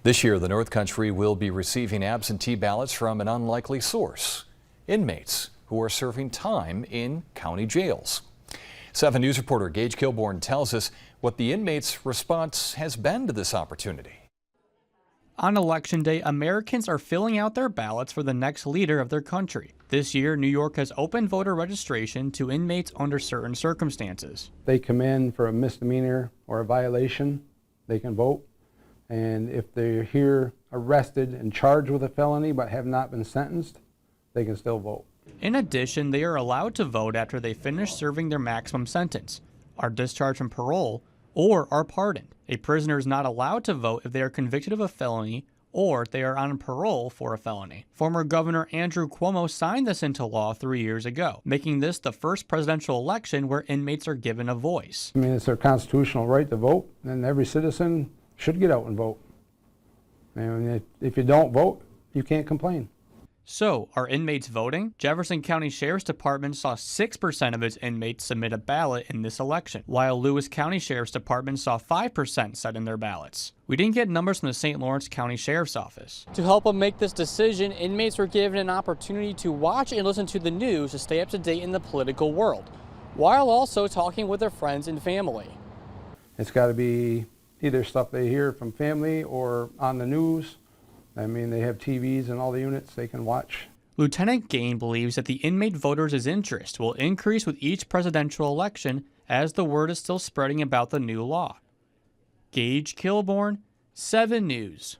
This year, the North Country will be receiving absentee ballots from an unlikely source: inmates who are serving time in county jails. 7 News reporter Gage Kilborn tells us what the inmates' response has been to this opportunity. On Election Day, Americans are filling out their ballots for the next leader of their country. This year, New York has opened voter registration to inmates under certain circumstances. They come in for a misdemeanor or a violation, they can vote. And if they're here arrested and charged with a felony but have not been sentenced, they can still vote. In addition, they are allowed to vote after they finish serving their maximum sentence, are discharged from parole, or are pardoned. A prisoner is not allowed to vote if they are convicted of a felony or they are on parole for a felony. Former Governor Andrew Cuomo signed this into law 3 years ago, making this the first presidential election where inmates are given a voice. I mean, it's their constitutional right to vote, and every citizen should get out and vote. And if you don't vote, you can't complain. So, are inmates voting? Jefferson County Sheriff's Department saw 6% of its inmates submit a ballot in this election, while Lewis County Sheriff's Department saw 5% set in their ballots. We didn't get numbers from the St. Lawrence County Sheriff's Office. To help them make this decision, inmates were given an opportunity to watch and listen to the news to stay up to date in the political world, while also talking with their friends and family. It's got to be either stuff they hear from family or on the news. I mean, they have TVs in all the units they can watch. Lieutenant Gain believes that the inmate voters' interest will increase with each presidential election as the word is still spreading about the new law. Gage Kilborn, 7 News.